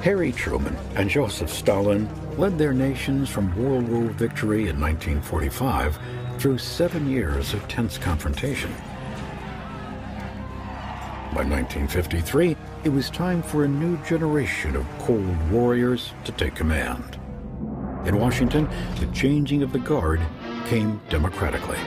Harry Truman and Joseph Stalin led their nations from World War victory in 1945 through 7 years of tense confrontation. By 1953, it was time for a new generation of cold warriors to take command. In Washington, the changing of the guard came democratically.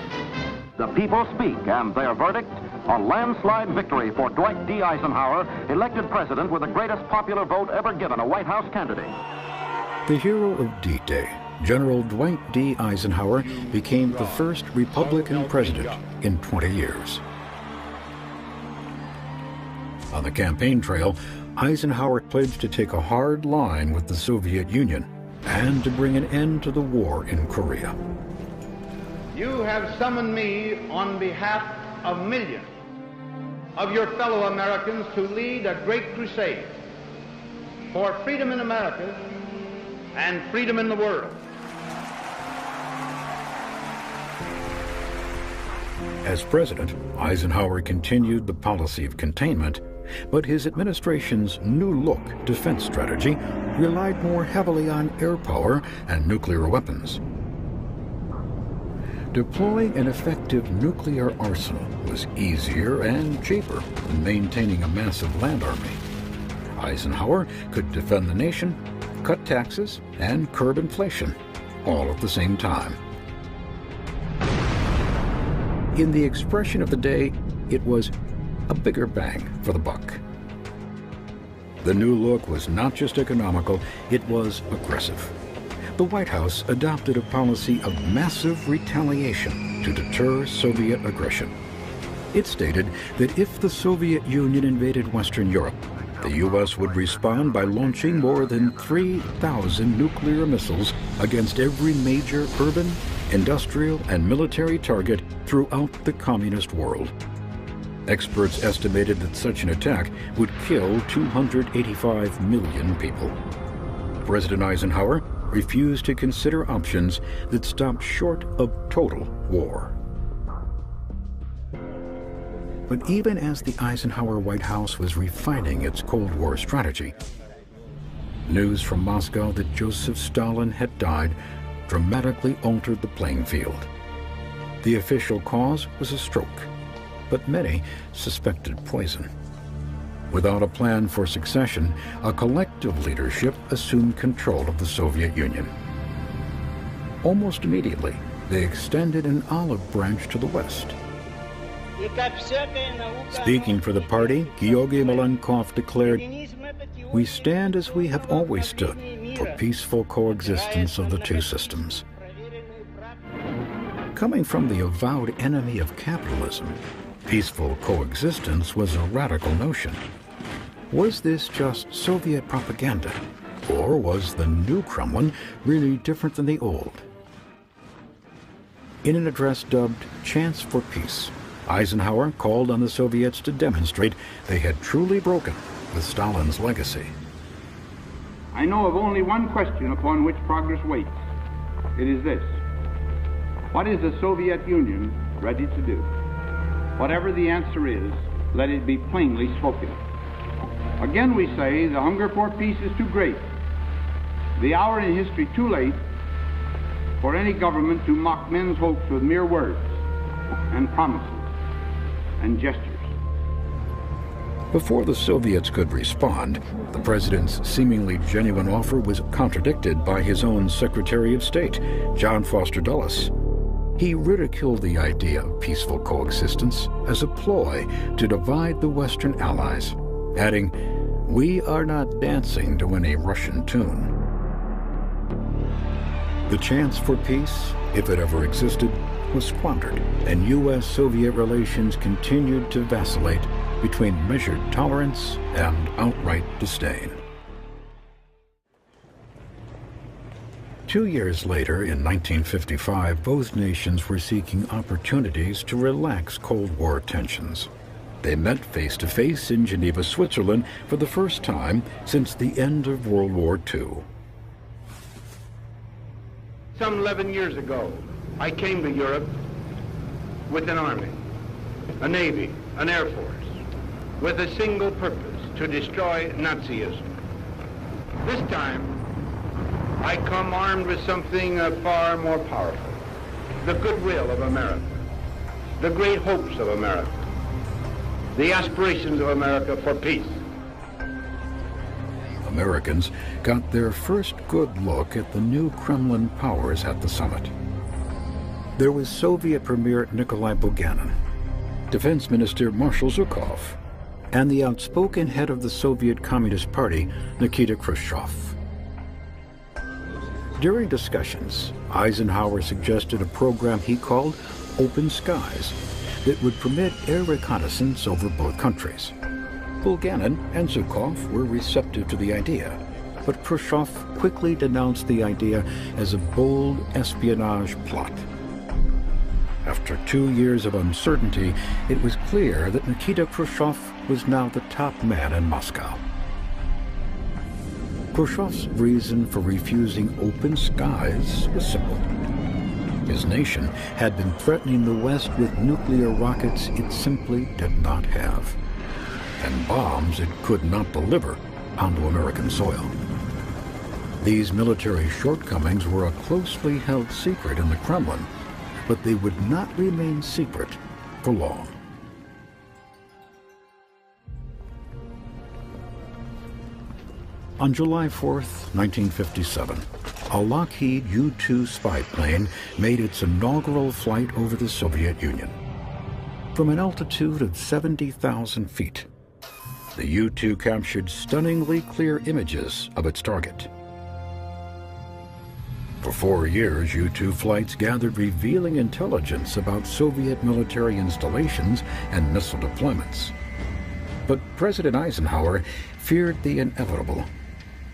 The people speak, and their verdict, a landslide victory for Dwight D. Eisenhower, elected president with the greatest popular vote ever given a White House candidate. The hero of D-Day, General Dwight D. Eisenhower, became the first Republican president in 20 years. On the campaign trail, Eisenhower pledged to take a hard line with the Soviet Union and to bring an end to the war in Korea. You have summoned me on behalf of millions of your fellow Americans to lead a great crusade for freedom in America and freedom in the world. As president, Eisenhower continued the policy of containment, but his administration's new-look defense strategy relied more heavily on air power and nuclear weapons. Deploying an effective nuclear arsenal was easier and cheaper than maintaining a massive land army. Eisenhower could defend the nation, cut taxes, and curb inflation, all at the same time. In the expression of the day, it was a bigger bang for the buck. The new look was not just economical, it was aggressive. The White House adopted a policy of massive retaliation to deter Soviet aggression. It stated that if the Soviet Union invaded Western Europe, the U.S. would respond by launching more than 3,000 nuclear missiles against every major urban, industrial, and military target throughout the communist world. Experts estimated that such an attack would kill 285 million people. President Eisenhower refused to consider options that stopped short of total war. But even as the Eisenhower White House was refining its Cold War strategy, news from Moscow that Joseph Stalin had died dramatically altered the playing field. The official cause was a stroke, but many suspected poison. Without a plan for succession, a collective leadership assumed control of the Soviet Union. Almost immediately, they extended an olive branch to the west. Speaking for the party, Georgy Malenkov declared, "We stand as we have always stood, for peaceful coexistence of the two systems." Coming from the avowed enemy of capitalism, peaceful coexistence was a radical notion. Was this just Soviet propaganda, or was the new Kremlin really different than the old? In an address dubbed Chance for Peace, Eisenhower called on the Soviets to demonstrate they had truly broken with Stalin's legacy. I know of only one question upon which progress waits. It is this: what is the Soviet Union ready to do? Whatever the answer is, let it be plainly spoken. Again we say the hunger for peace is too great, the hour in history too late for any government to mock men's hopes with mere words and promises and gestures. Before the Soviets could respond, the president's seemingly genuine offer was contradicted by his own Secretary of State, John Foster Dulles. He ridiculed the idea of peaceful coexistence as a ploy to divide the Western allies, adding, "We are not dancing to any Russian tune." The chance for peace, if it ever existed, was squandered, and U.S.-Soviet relations continued to vacillate between measured tolerance and outright disdain. 2 years later, in 1955, both nations were seeking opportunities to relax Cold War tensions. They met face-to-face in Geneva, Switzerland, for the first time since the end of World War II. Some 11 years ago, I came to Europe with an army, a navy, an air force, with a single purpose: to destroy Nazism. This time, I come armed with something far more powerful. The goodwill of America, the great hopes of America, the aspirations of America for peace. Americans got their first good look at the new Kremlin powers at the summit. There was Soviet Premier Nikolai Bulganin, Defense Minister Marshal Zhukov, and the outspoken head of the Soviet Communist Party, Nikita Khrushchev. During discussions, Eisenhower suggested a program he called Open Skies that would permit air reconnaissance over both countries. Bulganin and Zhukov were receptive to the idea, but Khrushchev quickly denounced the idea as a bold espionage plot. After 2 years of uncertainty, it was clear that Nikita Khrushchev was now the top man in Moscow. Khrushchev's reason for refusing Open Skies was simple. His nation had been threatening the West with nuclear rockets it simply did not have, and bombs it could not deliver onto American soil. These military shortcomings were a closely held secret in the Kremlin, but they would not remain secret for long. On July 4th, 1957, a Lockheed U-2 spy plane made its inaugural flight over the Soviet Union. From an altitude of 70,000 feet, the U-2 captured stunningly clear images of its target. For 4 years, U-2 flights gathered revealing intelligence about Soviet military installations and missile deployments. But President Eisenhower feared the inevitable.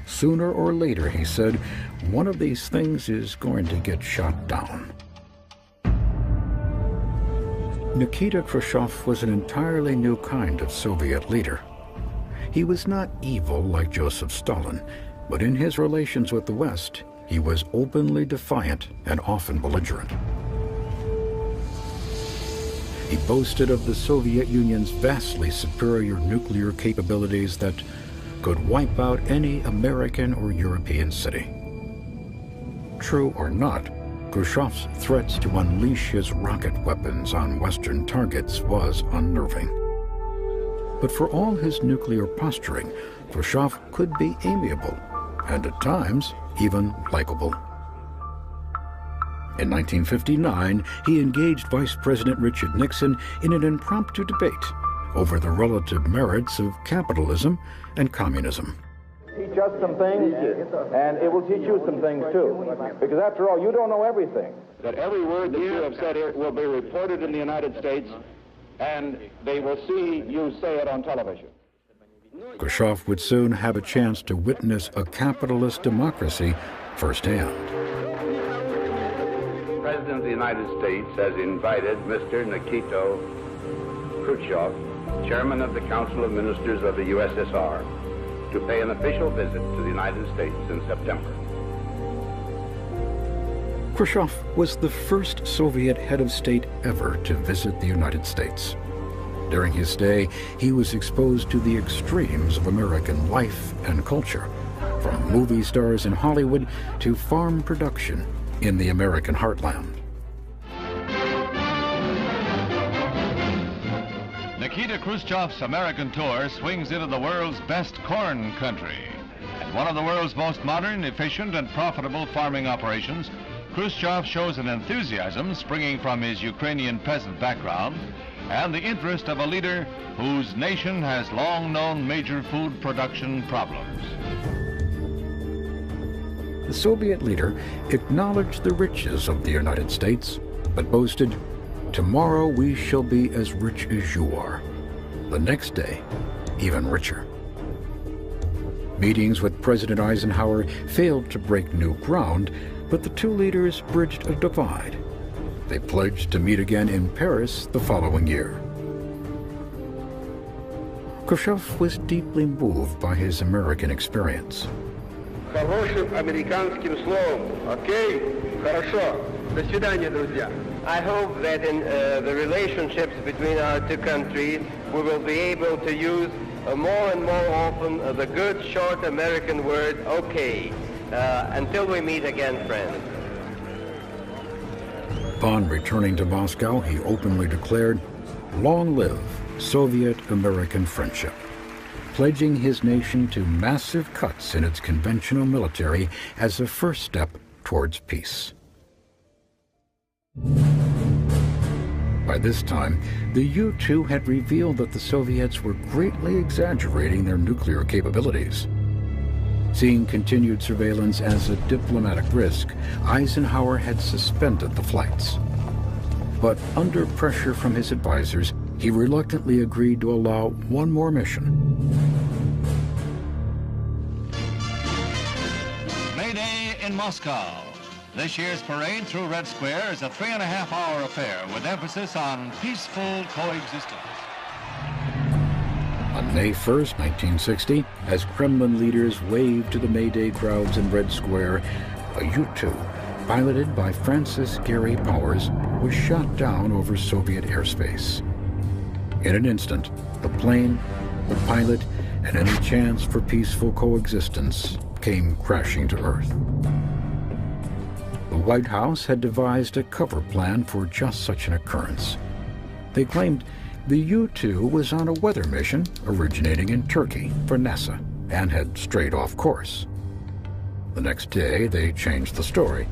Sooner or later, he said, one of these things is going to get shot down. Nikita Khrushchev was an entirely new kind of Soviet leader. He was not evil like Joseph Stalin, but in his relations with the West, he was openly defiant and often belligerent. He boasted of the Soviet Union's vastly superior nuclear capabilities that could wipe out any American or European city. True or not, Khrushchev's threats to unleash his rocket weapons on Western targets was unnerving. But for all his nuclear posturing, Khrushchev could be amiable, and at times, even likable. In 1959, he engaged Vice President Richard Nixon in an impromptu debate over the relative merits of capitalism and communism. Teach us some things, and it will teach you some things too. Because after all, you don't know everything. That every word that you have said here will be reported in the United States, and they will see you say it on television. Khrushchev would soon have a chance to witness a capitalist democracy firsthand. The President of the United States has invited Mr. Nikita Khrushchev, Chairman of the Council of Ministers of the USSR, to pay an official visit to the United States in September. Khrushchev was the first Soviet head of state ever to visit the United States. During his stay, he was exposed to the extremes of American life and culture, from movie stars in Hollywood to farm production in the American heartland. Nikita Khrushchev's American tour swings into the world's best corn country. At one of the world's most modern, efficient, and profitable farming operations, Khrushchev shows an enthusiasm springing from his Ukrainian peasant background and the interest of a leader whose nation has long known major food production problems. The Soviet leader acknowledged the riches of the United States, but boasted, "Tomorrow we shall be as rich as you are. The next day, even richer." Meetings with President Eisenhower failed to break new ground, but the two leaders bridged a divide. They pledged to meet again in Paris the following year. Khrushchev was deeply moved by his American experience. Хорошим американским словом. Окей? Хорошо. До свидания, друзья. I hope that in the relationships between our two countries, we will be able to use more and more often the good short American word, okay. Until we meet again, friends. Upon returning to Moscow, he openly declared, "Long live Soviet-American friendship," pledging his nation to massive cuts in its conventional military as a first step towards peace. By this time, the U-2 had revealed that the Soviets were greatly exaggerating their nuclear capabilities. Seeing continued surveillance as a diplomatic risk, Eisenhower had suspended the flights. But under pressure from his advisors, he reluctantly agreed to allow one more mission. May Day in Moscow. This year's parade through Red Square is a 3.5-hour affair with emphasis on peaceful coexistence. On May 1st, 1960, as Kremlin leaders waved to the May Day crowds in Red Square, a U-2, piloted by Francis Gary Powers, was shot down over Soviet airspace. In an instant, the plane, the pilot, and any chance for peaceful coexistence came crashing to Earth. The White House had devised a cover plan for just such an occurrence. They claimed the U-2 was on a weather mission originating in Turkey for NASA and had strayed off course. The next day, they changed the story.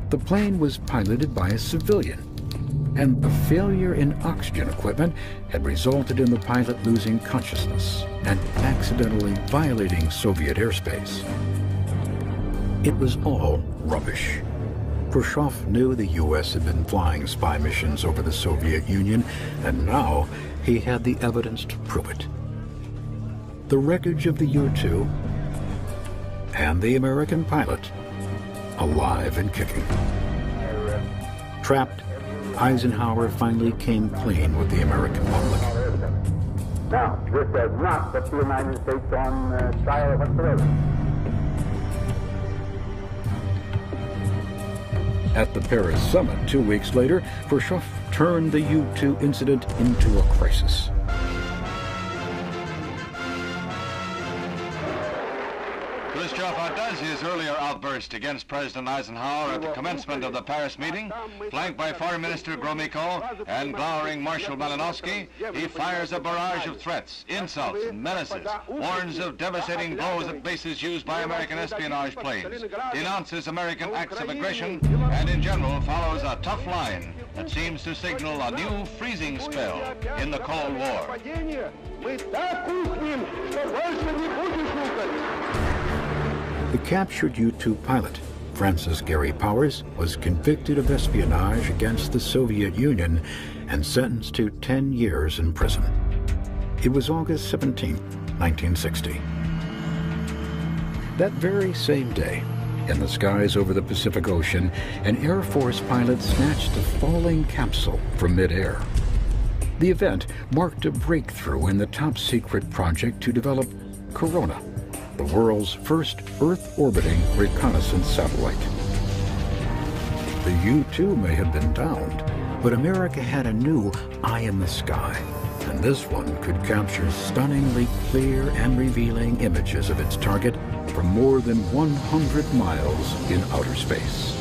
The plane was piloted by a civilian, and a failure in oxygen equipment had resulted in the pilot losing consciousness and accidentally violating Soviet airspace. It was all rubbish. Khrushchev knew the U.S. had been flying spy missions over the Soviet Union, and now he had the evidence to prove it. The wreckage of the U-2 and the American pilot, alive and kicking. Trapped, Eisenhower finally came clean with the American public. Now, this does not put the United States on trial whatsoever. At the Paris summit 2 weeks later, Khrushchev turned the U-2 incident into a crisis. Khrushchev outdoes his earlier outburst against President Eisenhower at the commencement of the Paris meeting. Flanked by Foreign Minister Gromyko and glowering Marshal Malinowski, he fires a barrage of threats, insults, and menaces, warns of devastating blows at bases used by American espionage planes, denounces American acts of aggression, and in general follows a tough line that seems to signal a new freezing spell in the Cold War. The captured U-2 pilot, Francis Gary Powers, was convicted of espionage against the Soviet Union and sentenced to 10 years in prison. It was August 17, 1960. That very same day, in the skies over the Pacific Ocean, an Air Force pilot snatched a falling capsule from midair. The event marked a breakthrough in the top-secret project to develop Corona, the world's first Earth-orbiting reconnaissance satellite. The U-2 may have been downed, but America had a new eye in the sky, and this one could capture stunningly clear and revealing images of its target from more than 100 miles in outer space.